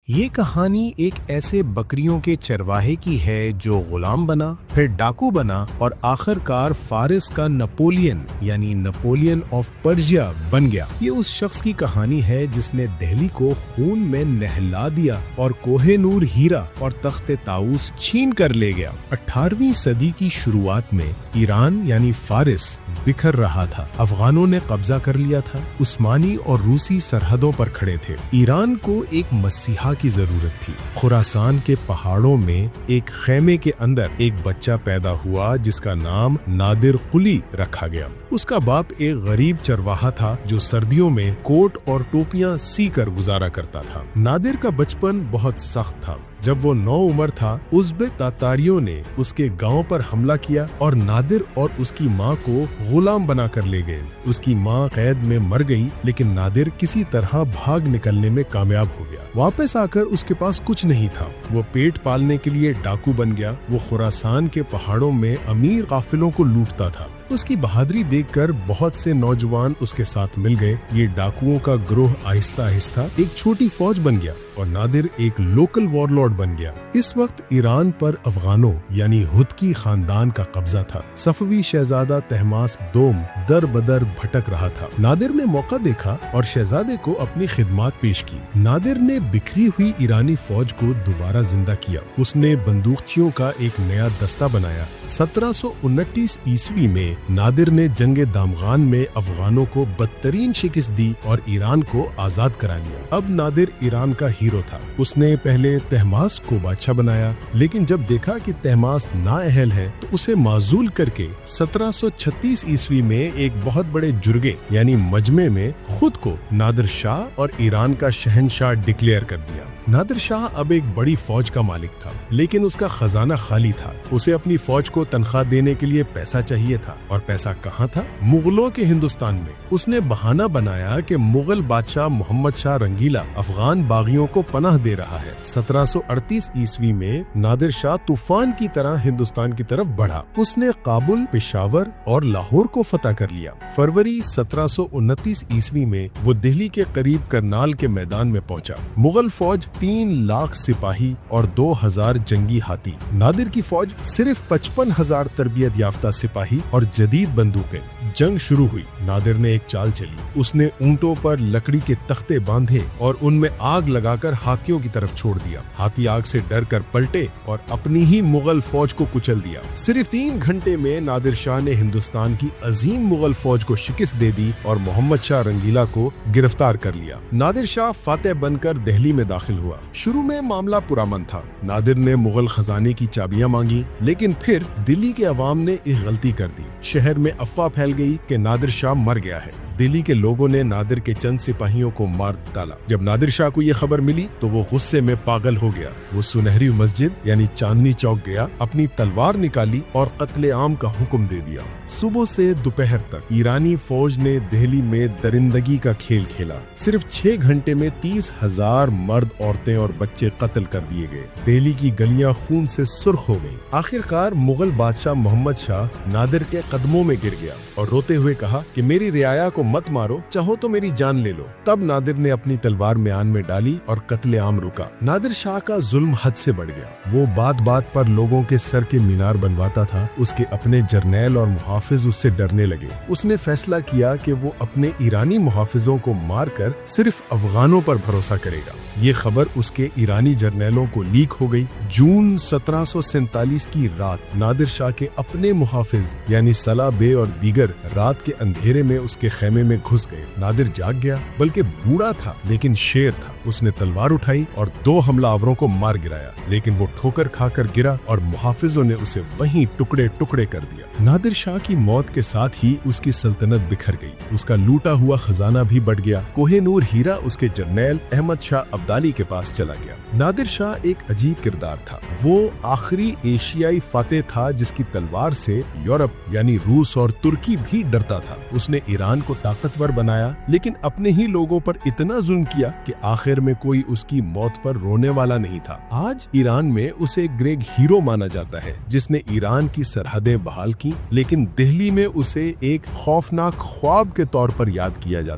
یہ کہانی ایک ایسے بکریوں کے چرواہے کی ہے جو غلام بنا، پھر ڈاکو بنا اور آخر کار فارس کا نپولین یعنی نپولین آف پرشیا بن گیا۔ یہ اس شخص کی کہانی ہے جس نے دہلی کو خون میں نہلا دیا اور کوہ نور ہیرا اور تخت طاؤس چھین کر لے گیا۔ 18ویں صدی کی شروعات میں ایران یعنی فارس بکھر رہا تھا، افغانوں نے قبضہ کر لیا تھا، عثمانی اور روسی سرحدوں پر کھڑے تھے۔ ایران کو ایک مسیحا کی ضرورت تھی۔ خراسان کے پہاڑوں میں ایک خیمے کے اندر ایک بچہ پیدا ہوا جس کا نام نادر قلی رکھا گیا۔ اس کا باپ ایک غریب چرواہا تھا جو سردیوں میں کوٹ اور ٹوپیاں سی کر گزارا کرتا تھا۔ نادر کا بچپن بہت سخت تھا۔ جب وہ 9 عمر تھا، ازبک تاتاریوں نے اس کے گاؤں پر حملہ کیا اور نادر اور اس کی ماں کو غلام بنا کر لے گئے۔ اس کی ماں قید میں مر گئی، لیکن نادر کسی طرح بھاگ نکلنے میں کامیاب ہو گیا۔ واپس آ کر اس کے پاس کچھ نہیں تھا۔ وہ پیٹ پالنے کے لیے ڈاکو بن گیا۔ وہ خراسان کے پہاڑوں میں امیر قافلوں کو لوٹتا تھا۔ اس کی بہادری دیکھ کر بہت سے نوجوان اس کے ساتھ مل گئے۔ یہ ڈاکوؤں کا گروہ آہستہ آہستہ ایک چھوٹی فوج بن گیا اور نادر ایک لوکل وارلارڈ بن گیا۔ اس وقت ایران پر افغانوں یعنی ہتکی خاندان کا قبضہ تھا۔ صفوی شہزادہ طہماسپ دوم در بدر بھٹک رہا تھا۔ نادر نے موقع دیکھا اور شہزادے کو اپنی خدمات پیش کی۔ نادر نے بکھری ہوئی ایرانی فوج کو دوبارہ زندہ کیا۔ اس نے بندوقچیوں کا ایک نیا دستہ بنایا۔ 1729 عیسوی میں نادر نے جنگ دامغان میں افغانوں کو بدترین شکست دی اور ایران کو آزاد کرا لیا۔ اب نادر ایران کا ہیرو تھا۔ اس نے پہلے طہماسپ کو بادشاہ بنایا، لیکن جب دیکھا کہ طہماسپ نااہل ہے تو اسے معزول کر کے 1736 عیسوی میں ایک بہت بڑے جرگے یعنی مجمع میں خود کو نادر شاہ اور ایران کا شہنشاہ ڈکلیئر کر دیا۔ نادر شاہ اب ایک بڑی فوج کا مالک تھا، لیکن اس کا خزانہ خالی تھا۔ اسے اپنی فوج کو تنخواہ دینے کے لیے پیسہ چاہیے تھا، اور پیسہ کہاں تھا؟ مغلوں کے ہندوستان میں۔ اس نے بہانہ بنایا کہ مغل بادشاہ محمد شاہ رنگیلا افغان باغیوں کو پناہ دے رہا ہے۔ 1738 عیسوی میں نادر شاہ طوفان کی طرح ہندوستان کی طرف بڑھا۔ اس نے کابل، پشاور اور لاہور کو فتح کر لیا۔ فروری 1729 عیسوی میں وہ دہلی کے قریب کرنال کے میدان میں پہنچا۔ مغل فوج 3 لاکھ سپاہی اور 2000 جنگی ہاتھی۔ نادر کی فوج صرف 55,000 تربیت یافتہ سپاہی اور جدید بندوقیں۔ جنگ شروع ہوئی۔ نادر نے ایک چال چلی۔ اس نے اونٹوں پر لکڑی کے تختے باندھے اور ان میں آگ لگا کر ہاتھیوں کی طرف چھوڑ دیا۔ ہاتھی آگ سے ڈر کر پلٹے اور اپنی ہی مغل فوج کو کچل دیا۔ صرف 3 گھنٹے میں نادر شاہ نے ہندوستان کی عظیم مغل فوج کو شکست دے دی اور محمد شاہ رنگیلا کو گرفتار کر لیا۔ نادر شاہ فاتح بن کر دہلی میں داخل ہوا۔ شروع میں معاملہ پرامن تھا۔ نادر نے مغل خزانے کی چابیاں مانگی، لیکن پھر دلی کے عوام نے ایک غلطی کر دی۔ شہر میں افواہ پھیل گئی کہ نادر شاہ مر گیا ہے۔ دلی کے لوگوں نے نادر کے چند سپاہیوں کو مار ڈالا۔ جب نادر شاہ کو یہ خبر ملی تو وہ غصے میں پاگل ہو گیا۔ وہ سنہری مسجد یعنی چاندنی چوک گیا، اپنی تلوار نکالی اور قتل عام کا حکم دے دیا۔ صبح سے دوپہر تک ایرانی فوج نے دہلی میں درندگی کا کھیل کھیلا۔ صرف 6 گھنٹے میں 30,000 مرد، عورتیں اور بچے قتل کر دیے گئے۔ دہلی کی گلیاں خون سے سرخ ہو گئیں۔ آخرکار مغل بادشاہ محمد شاہ نادر کے قدموں میں گر گیا اور روتے ہوئے کہا کہ میری رعایا کو مت مارو، چاہو تو میری جان لے لو۔ تب نادر نے اپنی تلوار میان میں ڈالی اور قتل عام رکا۔ نادر شاہ کا ظلم حد سے بڑھ گیا۔ وہ بات بات پر لوگوں کے سر کے مینار بنواتا تھا۔ اس کے اپنے جرنیل اور محافظ اس سے ڈرنے لگے۔ اس نے فیصلہ کیا کہ وہ اپنے ایرانی محافظوں کو مار کر صرف افغانوں پر بھروسہ کرے گا۔ یہ خبر اس کے ایرانی جرنیلوں کو لیک ہو گئی۔ جون 1747 کی رات نادر شاہ کے اپنے محافظ یعنی صلاح بے اور دیگر رات کے اندھیرے میں اس کے خیمے میں گھس گئے۔ نادر جاگ گیا، بلکہ بوڑھا تھا لیکن شیر تھا۔ اس نے تلوار اٹھائی اور 2 حملہ آوروں کو مار گرایا، لیکن وہ ٹھوکر کھا کر گرا اور محافظوں نے اسے وہیں ٹکڑے ٹکڑے کر دیا۔ نادر شاہ کی موت کے ساتھ ہی اس کی سلطنت بکھر گئی۔ اس کا لوٹا ہوا خزانہ بھی بڑھ گیا۔ کوہ نور ہیرا اس کے جرنیل احمد شاہ ابدالی کے پاس چلا گیا۔ نادر شاہ ایک عجیب کردار تھا۔ وہ آخری ایشیائی فاتح تھا جس کی تلوار سے یورپ یعنی روس اور ترکی بھی ڈرتا تھا۔ اس نے ایران کو طاقتور بنایا، لیکن اپنے ہی لوگوں پر اتنا ظلم کیا کہ آخر میں کوئی اس کی موت پر رونے والا نہیں تھا۔ آج ایران میں اسے گریگ ہیرو مانا جاتا ہے جس نے ایران کی سرحدیں بحال کی، لیکن دہلی میں اسے ایک خوفناک خواب کے طور پر یاد کیا جاتا ہے۔